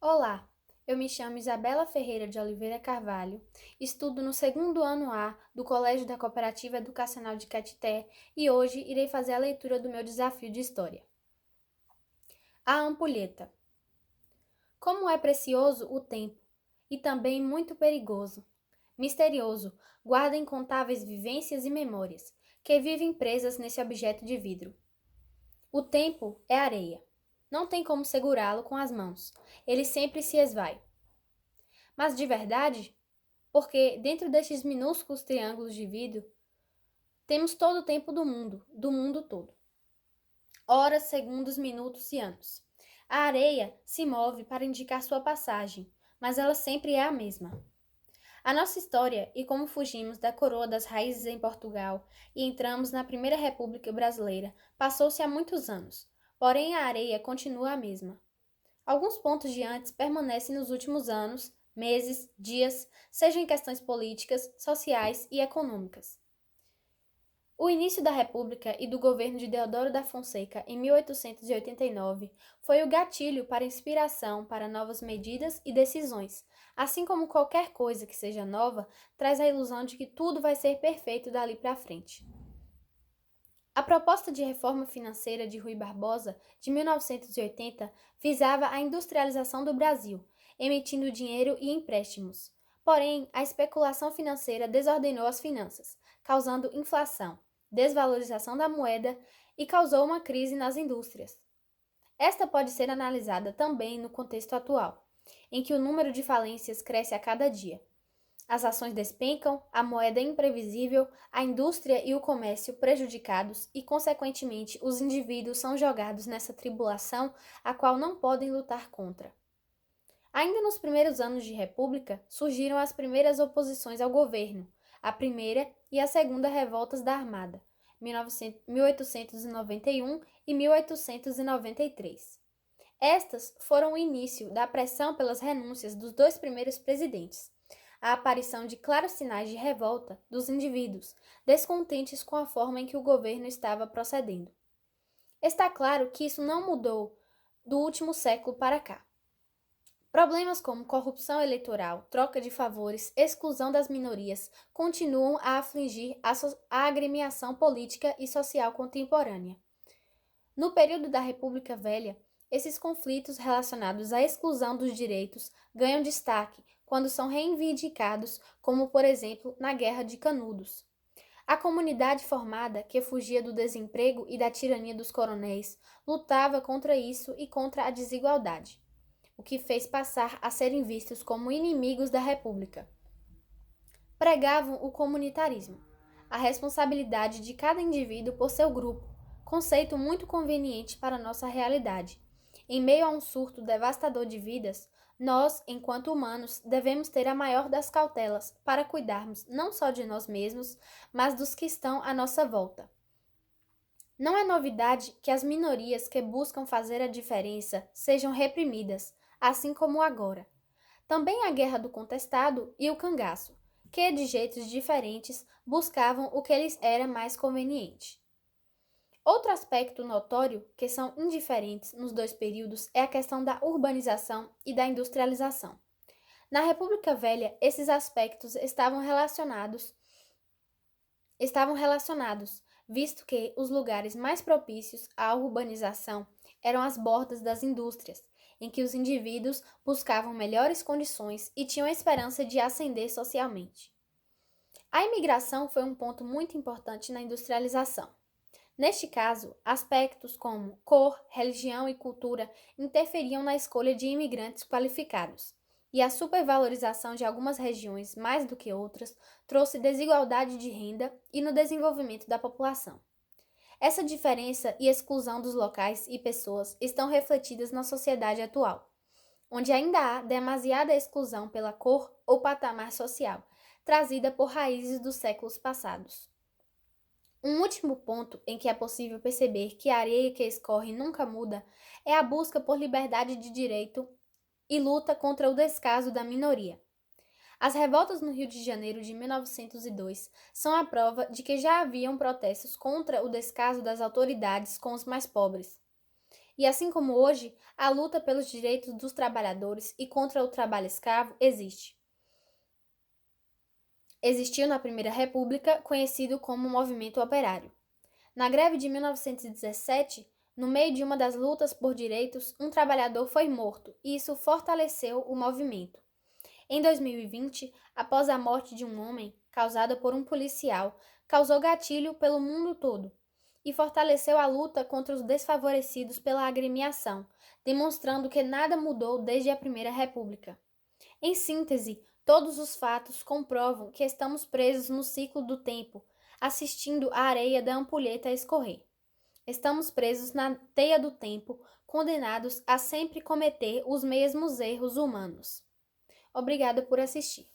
Olá, eu me chamo Isabela Ferreira de Oliveira Carvalho, estudo no segundo ano A do Colégio da Cooperativa Educacional de Caetité e hoje irei fazer a leitura do meu desafio de história. A ampulheta. Como é precioso o tempo e também muito perigoso. Misterioso, guarda incontáveis vivências e memórias que vivem presas nesse objeto de vidro. O tempo é areia. Não tem como segurá-lo com as mãos. Ele sempre se esvai. Mas de verdade, porque dentro destes minúsculos triângulos de vidro temos todo o tempo do mundo todo. Horas, segundos, minutos e anos. A areia se move para indicar sua passagem, mas ela sempre é a mesma. A nossa história e como fugimos da coroa das raízes em Portugal e entramos na Primeira República Brasileira passou-se há muitos anos, porém a areia continua a mesma. Alguns pontos de antes permanecem nos últimos anos, meses, dias, seja em questões políticas, sociais e econômicas. O início da República e do governo de Deodoro da Fonseca em 1889 foi o gatilho para inspiração para novas medidas e decisões, assim como qualquer coisa que seja nova traz a ilusão de que tudo vai ser perfeito dali para frente. A proposta de reforma financeira de Rui Barbosa, de 1980, visava a industrialização do Brasil, emitindo dinheiro e empréstimos. Porém, a especulação financeira desordenou as finanças, causando inflação, desvalorização da moeda e causou uma crise nas indústrias. Esta pode ser analisada também no contexto atual, em que o número de falências cresce a cada dia. As ações despencam, a moeda é imprevisível, a indústria e o comércio prejudicados e, consequentemente, os indivíduos são jogados nessa tribulação a qual não podem lutar contra. Ainda nos primeiros anos de República, surgiram as primeiras oposições ao governo, a primeira e a segunda revoltas da Armada, 1891 e 1893. Estas foram o início da pressão pelas renúncias dos dois primeiros presidentes, a aparição de claros sinais de revolta dos indivíduos, descontentes com a forma em que o governo estava procedendo. Está claro que isso não mudou do último século para cá. Problemas como corrupção eleitoral, troca de favores, exclusão das minorias continuam a afligir a agremiação política e social contemporânea. No período da República Velha, esses conflitos relacionados à exclusão dos direitos ganham destaque quando são reivindicados, como por exemplo na Guerra de Canudos. A comunidade formada, que fugia do desemprego e da tirania dos coronéis, lutava contra isso e contra a desigualdade, o que fez passar a serem vistos como inimigos da República. Pregavam o comunitarismo, a responsabilidade de cada indivíduo por seu grupo, conceito muito conveniente para nossa realidade. Em meio a um surto devastador de vidas, nós, enquanto humanos, devemos ter a maior das cautelas para cuidarmos não só de nós mesmos, mas dos que estão à nossa volta. Não é novidade que as minorias que buscam fazer a diferença sejam reprimidas, assim como agora. Também a Guerra do Contestado e o Cangaço, que de jeitos diferentes buscavam o que lhes era mais conveniente. Outro aspecto notório que são indiferentes nos dois períodos é a questão da urbanização e da industrialização. Na República Velha, esses aspectos estavam relacionados, visto que os lugares mais propícios à urbanização eram as bordas das indústrias, em que os indivíduos buscavam melhores condições e tinham a esperança de ascender socialmente. A imigração foi um ponto muito importante na industrialização. Neste caso, aspectos como cor, religião e cultura interferiam na escolha de imigrantes qualificados, e a supervalorização de algumas regiões mais do que outras trouxe desigualdade de renda e no desenvolvimento da população. Essa diferença e exclusão dos locais e pessoas estão refletidas na sociedade atual, onde ainda há demasiada exclusão pela cor ou patamar social, trazida por raízes dos séculos passados. Um último ponto em que é possível perceber que a areia que escorre nunca muda é a busca por liberdade de direito e luta contra o descaso da minoria. As revoltas no Rio de Janeiro de 1902 são a prova de que já haviam protestos contra o descaso das autoridades com os mais pobres. E assim como hoje, a luta pelos direitos dos trabalhadores e contra o trabalho escravo existe. Existiu na Primeira República, conhecido como Movimento Operário. Na greve de 1917, no meio de uma das lutas por direitos, um trabalhador foi morto, e isso fortaleceu o movimento. Em 2020, após a morte de um homem, causada por um policial, causou gatilho pelo mundo todo e fortaleceu a luta contra os desfavorecidos pela agremiação, demonstrando que nada mudou desde a Primeira República. Em síntese, todos os fatos comprovam que estamos presos no ciclo do tempo, assistindo a areia da ampulheta a escorrer. Estamos presos na teia do tempo, condenados a sempre cometer os mesmos erros humanos. Obrigada por assistir.